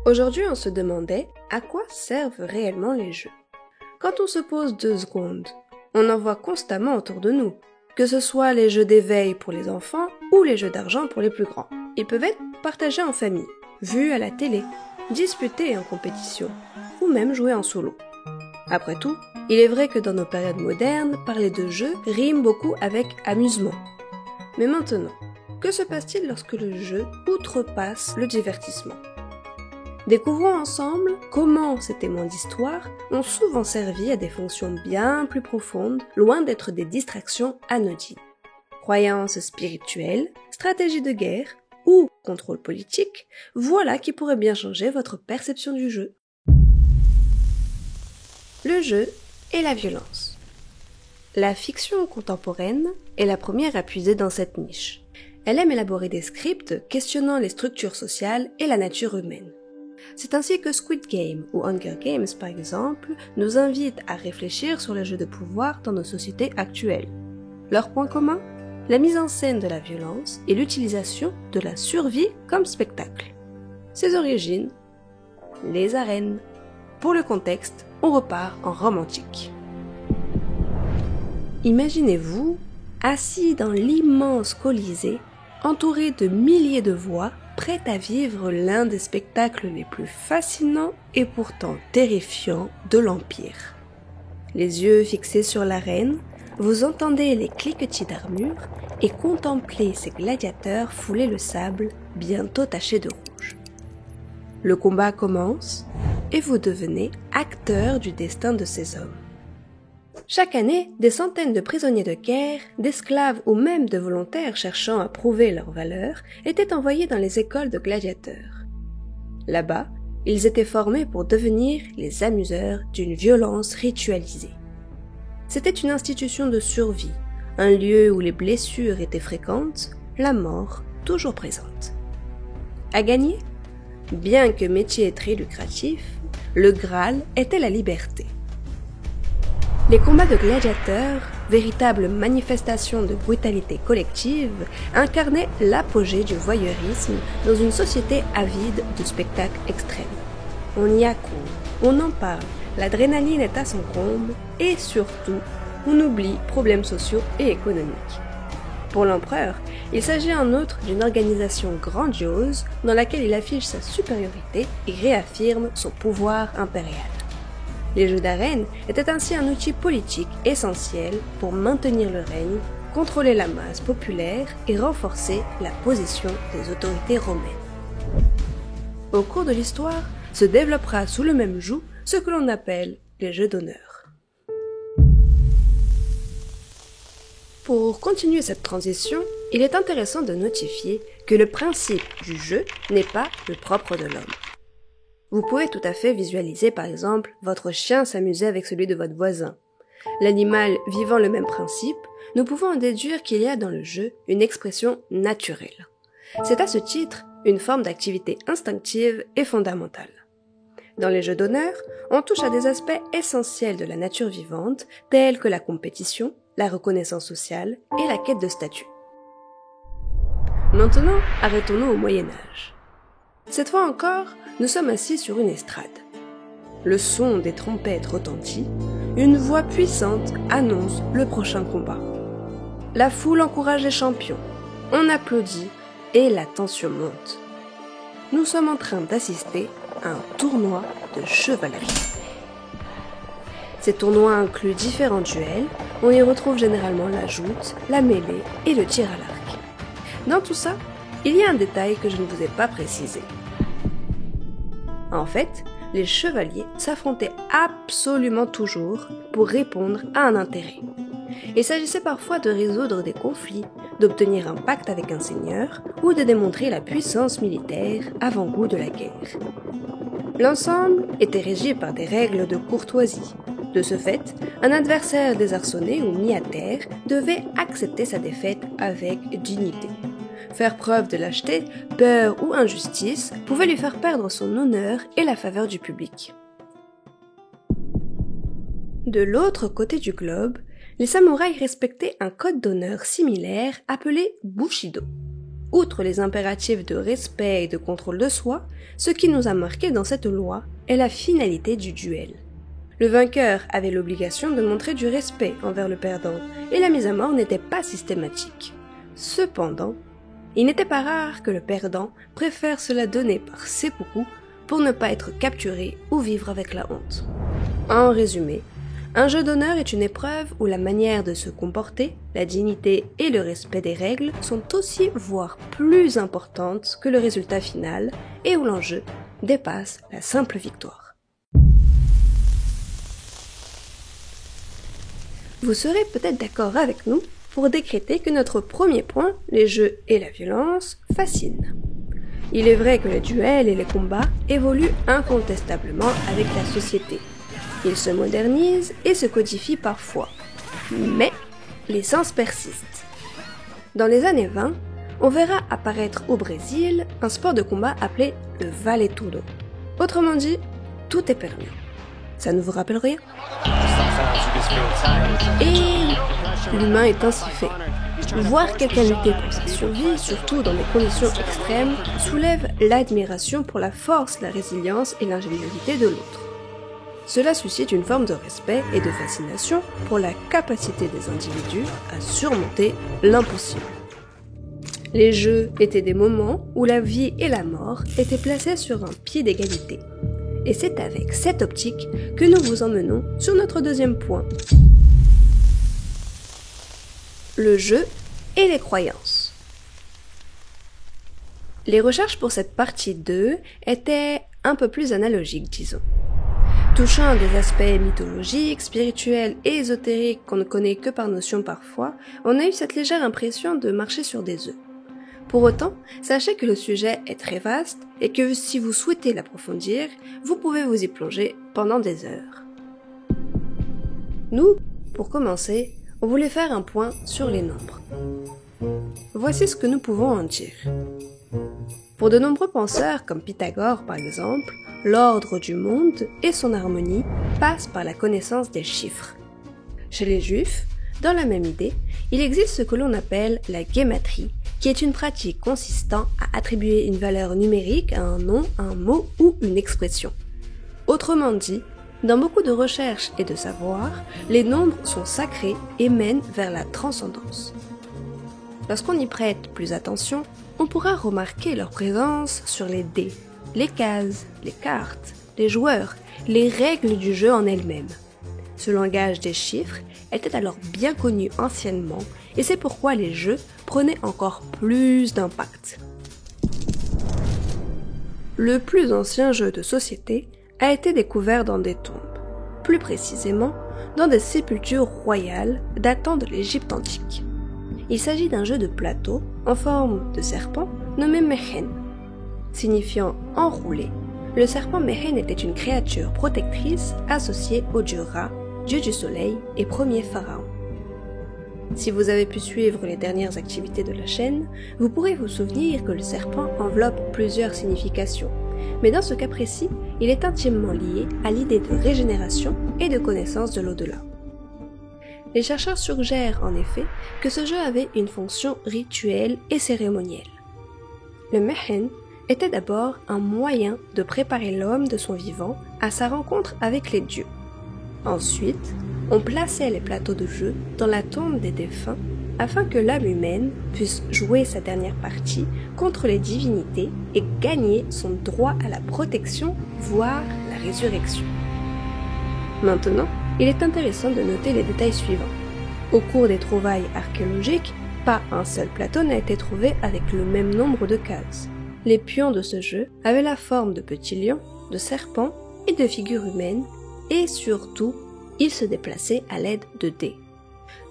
Aujourd'hui, on se demandait à quoi servent réellement les jeux. Quand on se pose 2 secondes, on en voit constamment autour de nous, que ce soit les jeux d'éveil pour les enfants ou les jeux d'argent pour les plus grands. Ils peuvent être partagés en famille, vus à la télé, disputés en compétition, ou même joués en solo. Après tout, il est vrai que dans nos périodes modernes, parler de jeux rime beaucoup avec amusement. Mais maintenant, que se passe-t-il lorsque le jeu outrepasse le divertissement ? Découvrons ensemble comment ces témoins d'histoire ont souvent servi à des fonctions bien plus profondes, loin d'être des distractions anodines. Croyances spirituelles, stratégies de guerre ou contrôle politique, voilà qui pourrait bien changer votre perception du jeu. Le jeu et la violence. La fiction contemporaine est la première à puiser dans cette niche. Elle aime élaborer des scripts questionnant les structures sociales et la nature humaine. C'est ainsi que Squid Game ou Hunger Games, par exemple, nous invitent à réfléchir sur les jeux de pouvoir dans nos sociétés actuelles. Leur point commun ? La mise en scène de la violence et l'utilisation de la survie comme spectacle. Ses origines ? Les arènes. Pour le contexte, on repart en Rome antique. Imaginez-vous, assis dans l'immense Colisée, entouré de milliers de voix, prêt à vivre l'un des spectacles les plus fascinants et pourtant terrifiants de l'Empire. Les yeux fixés sur l'arène, vous entendez les cliquetis d'armure et contemplez ces gladiateurs fouler le sable bientôt taché de rouge. Le combat commence et vous devenez acteur du destin de ces hommes. Chaque année, des centaines de prisonniers de guerre, d'esclaves ou même de volontaires cherchant à prouver leur valeur étaient envoyés dans les écoles de gladiateurs. Là-bas, ils étaient formés pour devenir les amuseurs d'une violence ritualisée. C'était une institution de survie, un lieu où les blessures étaient fréquentes, la mort toujours présente. À gagner ? Bien que métier très lucratif, le Graal était la liberté. Les combats de gladiateurs, véritables manifestations de brutalité collective, incarnaient l'apogée du voyeurisme dans une société avide de spectacles extrêmes. On y accourt, on en parle, l'adrénaline est à son comble et surtout, on oublie problèmes sociaux et économiques. Pour l'empereur, il s'agit en outre d'une organisation grandiose dans laquelle il affiche sa supériorité et réaffirme son pouvoir impérial. Les jeux d'arène étaient ainsi un outil politique essentiel pour maintenir le règne, contrôler la masse populaire et renforcer la position des autorités romaines. Au cours de l'histoire, se développera sous le même joug ce que l'on appelle les jeux d'honneur. Pour continuer cette transition, il est intéressant de notifier que le principe du jeu n'est pas le propre de l'homme. Vous pouvez tout à fait visualiser par exemple votre chien s'amuser avec celui de votre voisin. L'animal vivant le même principe, nous pouvons en déduire qu'il y a dans le jeu une expression naturelle. C'est à ce titre une forme d'activité instinctive et fondamentale. Dans les jeux d'honneur, on touche à des aspects essentiels de la nature vivante tels que la compétition, la reconnaissance sociale et la quête de statut. Maintenant, arrêtons-nous au Moyen-Âge. Cette fois encore, nous sommes assis sur une estrade. Le son des trompettes retentit, une voix puissante annonce le prochain combat. La foule encourage les champions, on applaudit et la tension monte. Nous sommes en train d'assister à un tournoi de chevalerie. Ces tournois incluent différents duels, on y retrouve généralement la joute, la mêlée et le tir à l'arc. Dans tout ça, il y a un détail que je ne vous ai pas précisé. En fait, les chevaliers s'affrontaient absolument toujours pour répondre à un intérêt. Il s'agissait parfois de résoudre des conflits, d'obtenir un pacte avec un seigneur ou de démontrer la puissance militaire avant-goût de la guerre. L'ensemble était régi par des règles de courtoisie. De ce fait, un adversaire désarçonné ou mis à terre devait accepter sa défaite avec dignité. Faire preuve de lâcheté, peur ou injustice pouvait lui faire perdre son honneur et la faveur du public. De l'autre côté du globe, les samouraïs respectaient un code d'honneur similaire appelé Bushido, outre les impératifs de respect et de contrôle de soi, ce qui nous a marqué dans cette loi est la finalité du duel. Le vainqueur avait l'obligation de montrer du respect envers le perdant, et la mise à mort n'était pas systématique. Cependant, il n'était pas rare que le perdant préfère se la donner par seppuku pour ne pas être capturé ou vivre avec la honte. En résumé, un jeu d'honneur est une épreuve où la manière de se comporter, la dignité et le respect des règles sont aussi, voire plus importantes que le résultat final et où l'enjeu dépasse la simple victoire. Vous serez peut-être d'accord avec nous pour décréter que notre premier point, les jeux et la violence, fascine. Il est vrai que les duels et les combats évoluent incontestablement avec la société. Ils se modernisent et se codifient parfois. Mais l'essence persiste. Dans les années 20, on verra apparaître au Brésil un sport de combat appelé le vale tudo. Autrement dit, tout est permis. Ça ne vous rappelle rien? Et l'humain est ainsi fait. Voir quelqu'un lutter pour sa survie, surtout dans des conditions extrêmes, soulève l'admiration pour la force, la résilience et l'ingéniosité de l'autre. Cela suscite une forme de respect et de fascination pour la capacité des individus à surmonter l'impossible. Les jeux étaient des moments où la vie et la mort étaient placées sur un pied d'égalité. Et c'est avec cette optique que nous vous emmenons sur notre deuxième point. Le jeu et les croyances. Les recherches pour cette partie 2 étaient un peu plus analogiques, disons. Touchant à des aspects mythologiques, spirituels et ésotériques qu'on ne connaît que par notion parfois, on a eu cette légère impression de marcher sur des œufs. Pour autant, sachez que le sujet est très vaste et que si vous souhaitez l'approfondir, vous pouvez vous y plonger pendant des heures. Nous, pour commencer, on voulait faire un point sur les nombres. Voici ce que nous pouvons en dire. Pour de nombreux penseurs, comme Pythagore par exemple, l'ordre du monde et son harmonie passent par la connaissance des chiffres. Chez les Juifs, dans la même idée, il existe ce que l'on appelle la guématrie, qui est une pratique consistant à attribuer une valeur numérique à un nom, un mot ou une expression. Autrement dit, dans beaucoup de recherches et de savoirs, les nombres sont sacrés et mènent vers la transcendance. Lorsqu'on y prête plus attention, on pourra remarquer leur présence sur les dés, les cases, les cartes, les joueurs, les règles du jeu en elles-mêmes. Ce langage des chiffres était alors bien connu anciennement et c'est pourquoi les jeux prenaient encore plus d'impact. Le plus ancien jeu de société a été découvert dans des tombes, plus précisément dans des sépultures royales datant de l'Égypte antique. Il s'agit d'un jeu de plateau en forme de serpent nommé Mehen. Signifiant enroulé, le serpent Mehen était une créature protectrice associée au dieu Ra, dieu du soleil et premier pharaon. Si vous avez pu suivre les dernières activités de la chaîne, vous pourrez vous souvenir que le serpent enveloppe plusieurs significations, mais dans ce cas précis, il est intimement lié à l'idée de régénération et de connaissance de l'au-delà. Les chercheurs suggèrent en effet que ce jeu avait une fonction rituelle et cérémonielle. Le Mehen était d'abord un moyen de préparer l'homme de son vivant à sa rencontre avec les dieux. Ensuite, on plaçait les plateaux de jeu dans la tombe des défunts afin que l'âme humaine puisse jouer sa dernière partie contre les divinités et gagner son droit à la protection, voire la résurrection. Maintenant, il est intéressant de noter les détails suivants. Au cours des trouvailles archéologiques, pas un seul plateau n'a été trouvé avec le même nombre de cases. Les pions de ce jeu avaient la forme de petits lions, de serpents et de figures humaines, et surtout, ils se déplaçaient à l'aide de dés.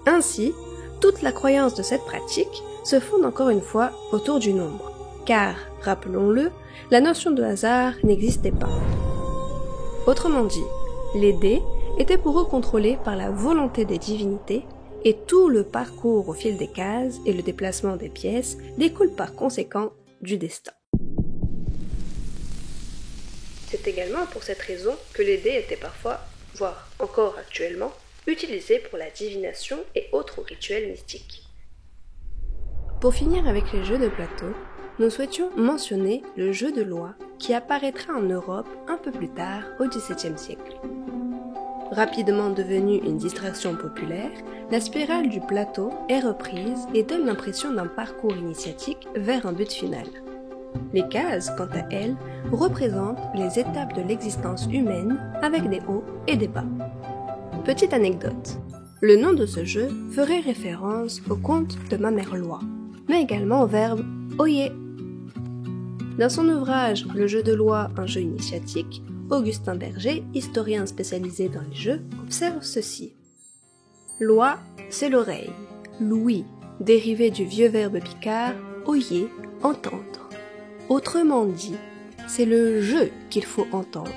Ainsi, toute la croyance de cette pratique se fonde encore une fois autour du nombre, car, rappelons-le, la notion de hasard n'existait pas. Autrement dit, les dés étaient pour eux contrôlés par la volonté des divinités et tout le parcours au fil des cases et le déplacement des pièces découle par conséquent du destin. C'est également pour cette raison que les dés étaient parfois, voire encore actuellement, utilisés pour la divination et autres rituels mystiques. Pour finir avec les jeux de plateau, nous souhaitions mentionner le jeu de loi qui apparaîtra en Europe un peu plus tard au XVIIe siècle. Rapidement devenue une distraction populaire, la spirale du plateau est reprise et donne l'impression d'un parcours initiatique vers un but final. Les cases, quant à elles, représentent les étapes de l'existence humaine avec des hauts et des bas. Petite anecdote, le nom de ce jeu ferait référence au conte de Mamère-Loi, mais également au verbe « oyer ». Dans son ouvrage « Le jeu de loi, un jeu initiatique », Augustin Berger, historien spécialisé dans les jeux, observe ceci. Loi, c'est l'oreille. Louis, dérivé du vieux verbe picard, oyer, entendre. Autrement dit, c'est le jeu qu'il faut entendre.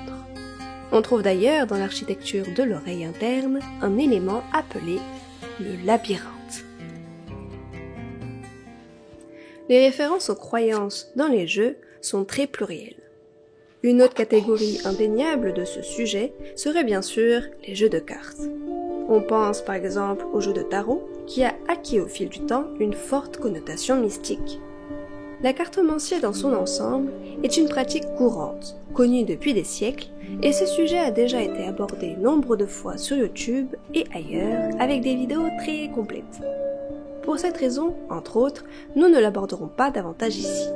On trouve d'ailleurs dans l'architecture de l'oreille interne un élément appelé le labyrinthe. Les références aux croyances dans les jeux sont très plurielles. Une autre catégorie indéniable de ce sujet serait bien sûr les jeux de cartes. On pense par exemple au jeu de tarot qui a acquis au fil du temps une forte connotation mystique. La cartomancie dans son ensemble est une pratique courante, connue depuis des siècles, et ce sujet a déjà été abordé nombre de fois sur YouTube et ailleurs avec des vidéos très complètes. Pour cette raison, entre autres, nous ne l'aborderons pas davantage ici.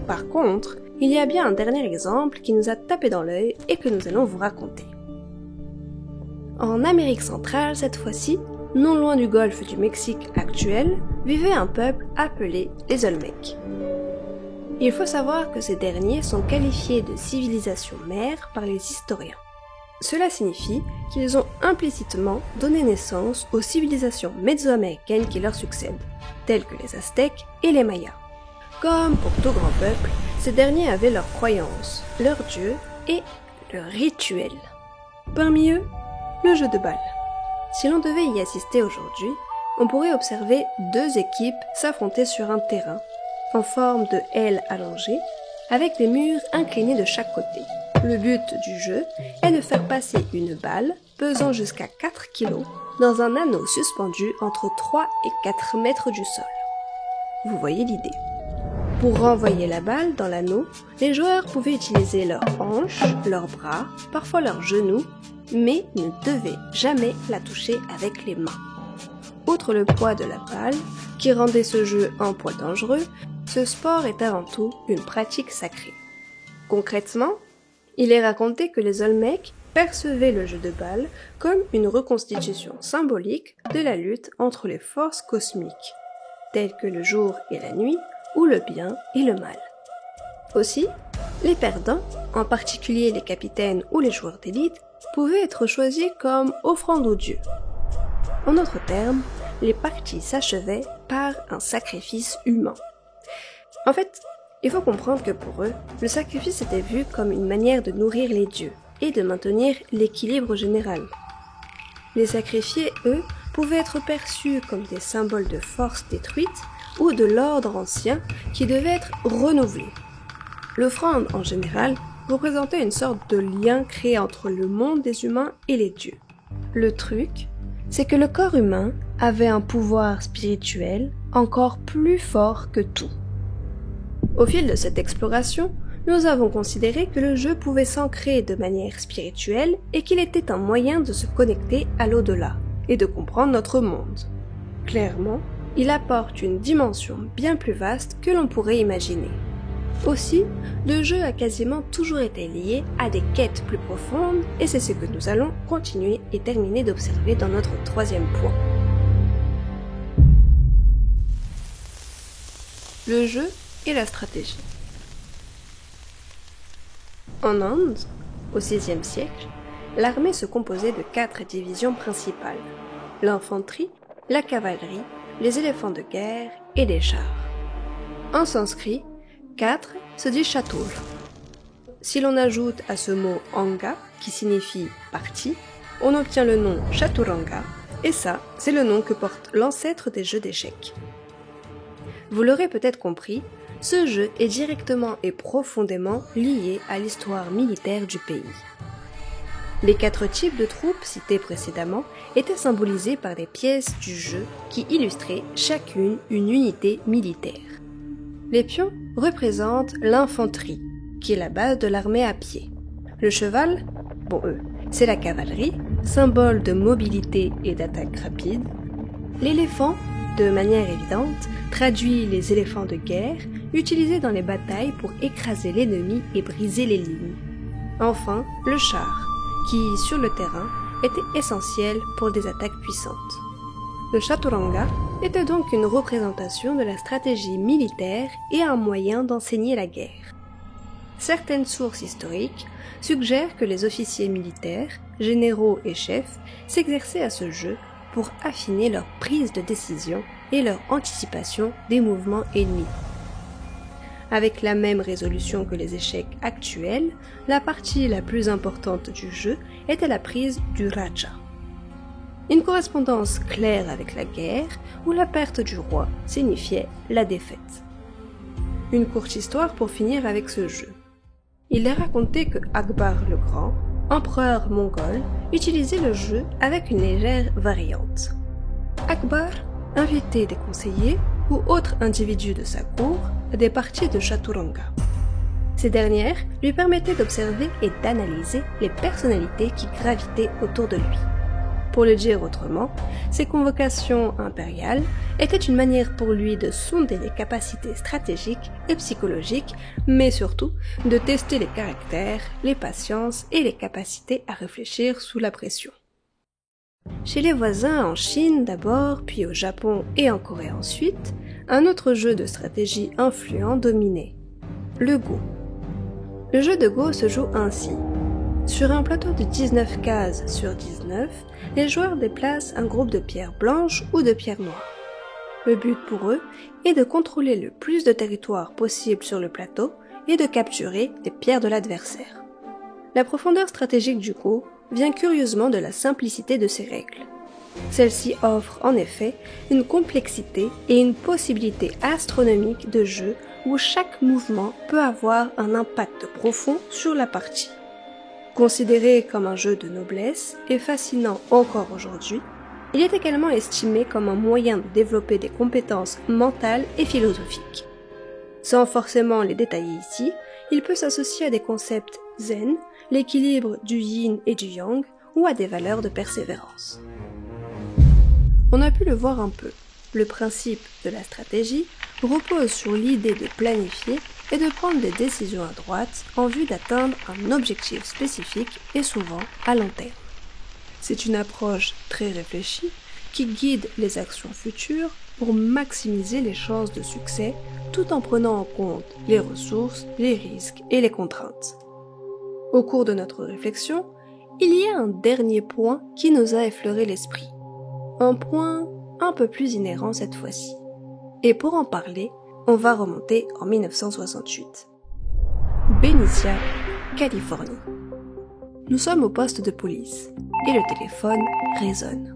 Par contre, il y a bien un dernier exemple qui nous a tapé dans l'œil et que nous allons vous raconter. En Amérique centrale, cette fois-ci, non loin du golfe du Mexique actuel, vivait un peuple appelé les Olmecs. Il faut savoir que ces derniers sont qualifiés de civilisation mère par les historiens. Cela signifie qu'ils ont implicitement donné naissance aux civilisations mésoaméricaines qui leur succèdent, telles que les Aztèques et les Mayas. Comme pour tout grand peuple, ces derniers avaient leurs croyances, leurs dieux et leurs rituels. Parmi eux, le jeu de balle. Si l'on devait y assister aujourd'hui, on pourrait observer deux équipes s'affronter sur un terrain, en forme de L allongée, avec des murs inclinés de chaque côté. Le but du jeu est de faire passer une balle pesant jusqu'à 4 kg dans un anneau suspendu entre 3 et 4 mètres du sol. Vous voyez l'idée. Pour renvoyer la balle dans l'anneau, les joueurs pouvaient utiliser leurs hanches, leurs bras, parfois leurs genoux, mais ne devaient jamais la toucher avec les mains. Outre le poids de la balle, qui rendait ce jeu un poids dangereux, ce sport est avant tout une pratique sacrée. Concrètement, il est raconté que les Olmecs percevaient le jeu de balle comme une reconstitution symbolique de la lutte entre les forces cosmiques, telles que le jour et la nuit, ou le bien et le mal. Aussi, les perdants, en particulier les capitaines ou les joueurs d'élite, pouvaient être choisis comme offrande aux dieux. En d'autres termes, les parties s'achevaient par un sacrifice humain. En fait, il faut comprendre que pour eux, le sacrifice était vu comme une manière de nourrir les dieux et de maintenir l'équilibre général. Les sacrifiés, eux, pouvaient être perçus comme des symboles de force détruite ou de l'ordre ancien qui devait être renouvelé. L'offrande, en général, représentait une sorte de lien créé entre le monde des humains et les dieux. Le truc, c'est que le corps humain avait un pouvoir spirituel encore plus fort que tout. Au fil de cette exploration, nous avons considéré que le jeu pouvait s'ancrer de manière spirituelle et qu'il était un moyen de se connecter à l'au-delà et de comprendre notre monde. Clairement, il apporte une dimension bien plus vaste que l'on pourrait imaginer. Aussi, le jeu a quasiment toujours été lié à des quêtes plus profondes et c'est ce que nous allons continuer et terminer d'observer dans notre troisième point. Le jeu et la stratégie. En Inde, au VIe siècle, l'armée se composait de 4 divisions principales, l'infanterie, la cavalerie, les éléphants de guerre et les chars. En sanskrit, 4 se dit chatur. Si l'on ajoute à ce mot anga, qui signifie partie, on obtient le nom chaturanga, et ça, c'est le nom que porte l'ancêtre des jeux d'échecs. Vous l'aurez peut-être compris, ce jeu est directement et profondément lié à l'histoire militaire du pays. Les 4 types de troupes cités précédemment étaient symbolisés par des pièces du jeu qui illustraient chacune une unité militaire. Les pions représentent l'infanterie, qui est la base de l'armée à pied. Le cheval, c'est la cavalerie, symbole de mobilité et d'attaque rapide. L'éléphant, de manière évidente, traduit les éléphants de guerre utilisés dans les batailles pour écraser l'ennemi et briser les lignes. Enfin, le char, qui, sur le terrain, était essentiel pour des attaques puissantes. Le chaturanga était donc une représentation de la stratégie militaire et un moyen d'enseigner la guerre. Certaines sources historiques suggèrent que les officiers militaires, généraux et chefs s'exerçaient à ce jeu pour affiner leur prise de décision et leur anticipation des mouvements ennemis. Avec la même résolution que les échecs actuels, la partie la plus importante du jeu était la prise du raja. Une correspondance claire avec la guerre, où la perte du roi signifiait la défaite. Une courte histoire pour finir avec ce jeu. Il est raconté que Akbar le Grand, empereur mongol, utilisait le jeu avec une légère variante. Akbar invitait des conseillers ou autres individus de sa cour à des parties de chaturanga. Ces dernières lui permettaient d'observer et d'analyser les personnalités qui gravitaient autour de lui. Pour le dire autrement, ces convocations impériales étaient une manière pour lui de sonder les capacités stratégiques et psychologiques, mais surtout de tester les caractères, les patiences et les capacités à réfléchir sous la pression. Chez les voisins en Chine d'abord, puis au Japon et en Corée ensuite, un autre jeu de stratégie influent dominait, le Go. Le jeu de Go se joue ainsi. Sur un plateau de 19 cases sur 19, les joueurs déplacent un groupe de pierres blanches ou de pierres noires. Le but pour eux est de contrôler le plus de territoire possible sur le plateau et de capturer les pierres de l'adversaire. La profondeur stratégique du Go vient curieusement de la simplicité de ses règles. Celle-ci offre en effet une complexité et une possibilité astronomique de jeu où chaque mouvement peut avoir un impact profond sur la partie. Considéré comme un jeu de noblesse et fascinant encore aujourd'hui, il est également estimé comme un moyen de développer des compétences mentales et philosophiques. Sans forcément les détailler ici, il peut s'associer à des concepts zen, l'équilibre du yin et du yang, ou à des valeurs de persévérance. On a pu le voir un peu. Le principe de la stratégie repose sur l'idée de planifier et de prendre des décisions à droite en vue d'atteindre un objectif spécifique et souvent à long terme. C'est une approche très réfléchie qui guide les actions futures pour maximiser les chances de succès tout en prenant en compte les ressources, les risques et les contraintes. Au cours de notre réflexion, il y a un dernier point qui nous a effleuré l'esprit. Un point un peu plus inhérent cette fois-ci. Et pour en parler, on va remonter en 1968. Benicia, Californie. Nous sommes au poste de police et le téléphone résonne.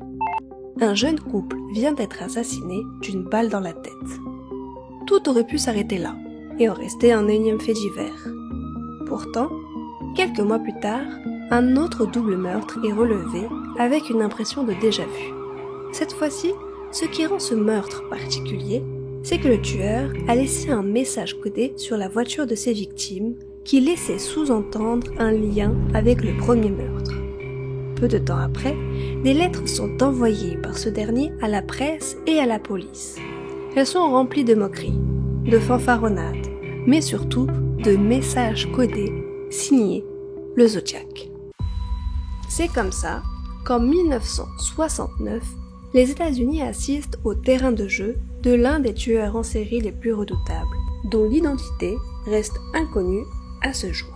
Un jeune couple vient d'être assassiné d'une balle dans la tête. Tout aurait pu s'arrêter là et en rester un énième fait divers. Pourtant, quelques mois plus tard, un autre double meurtre est relevé avec une impression de déjà-vu. Cette fois-ci, ce qui rend ce meurtre particulier, c'est que le tueur a laissé un message codé sur la voiture de ses victimes qui laissait sous-entendre un lien avec le premier meurtre. Peu de temps après, des lettres sont envoyées par ce dernier à la presse et à la police. Elles sont remplies de moqueries, de fanfaronnades, mais surtout de messages codés signés le Zodiac. C'est comme ça qu'en 1969, les États-Unis assistent au terrain de jeu de l'un des tueurs en série les plus redoutables, dont l'identité reste inconnue à ce jour.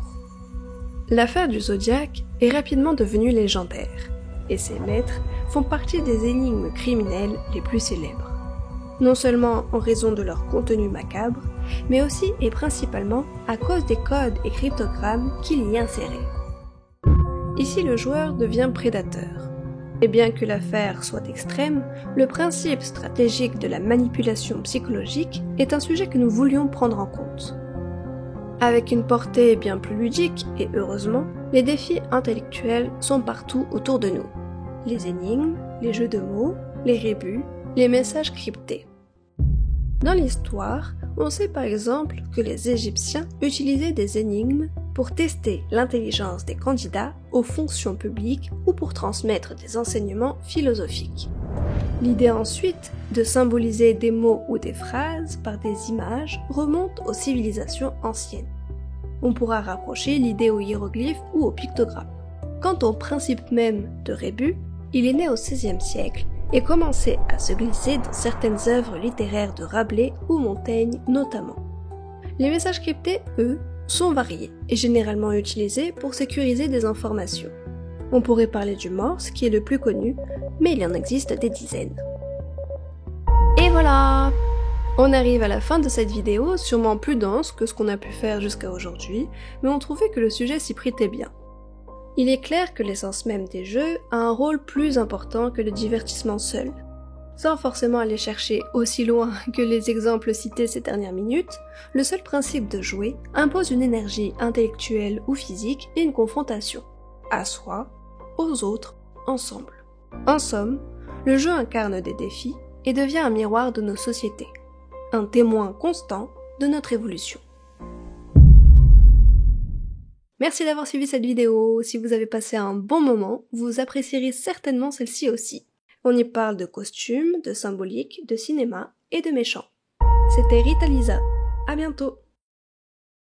L'affaire du Zodiac est rapidement devenue légendaire, et ses maîtres font partie des énigmes criminelles les plus célèbres. Non seulement en raison de leur contenu macabre, mais aussi et principalement à cause des codes et cryptogrammes qu'il y insérait. Ici, le joueur devient prédateur. Et bien que l'affaire soit extrême, le principe stratégique de la manipulation psychologique est un sujet que nous voulions prendre en compte. Avec une portée bien plus ludique, et heureusement, les défis intellectuels sont partout autour de nous. Les énigmes, les jeux de mots, les rébus, les messages cryptés. Dans l'histoire, on sait par exemple que les Égyptiens utilisaient des énigmes pour tester l'intelligence des candidats aux fonctions publiques ou pour transmettre des enseignements philosophiques. L'idée ensuite de symboliser des mots ou des phrases par des images remonte aux civilisations anciennes. On pourra rapprocher l'idée aux hiéroglyphes ou aux pictogrammes. Quant au principe même de rébus, il est né au XVIe siècle et commençait à se glisser dans certaines œuvres littéraires de Rabelais ou Montaigne notamment. Les messages cryptés, eux, sont variés et généralement utilisés pour sécuriser des informations. On pourrait parler du Morse qui est le plus connu, mais il y en existe des dizaines. Et voilà! On arrive à la fin de cette vidéo, sûrement plus dense que ce qu'on a pu faire jusqu'à aujourd'hui, mais on trouvait que le sujet s'y prêtait bien. Il est clair que l'essence même des jeux a un rôle plus important que le divertissement seul. Sans forcément aller chercher aussi loin que les exemples cités ces dernières minutes, le seul principe de jouer impose une énergie intellectuelle ou physique et une confrontation, à soi, aux autres, ensemble. En somme, le jeu incarne des défis et devient un miroir de nos sociétés, un témoin constant de notre évolution. Merci d'avoir suivi cette vidéo. Si vous avez passé un bon moment, vous apprécierez certainement celle-ci aussi. On y parle de costumes, de symbolique, de cinéma et de méchants. C'était Rita Lisa. À bientôt!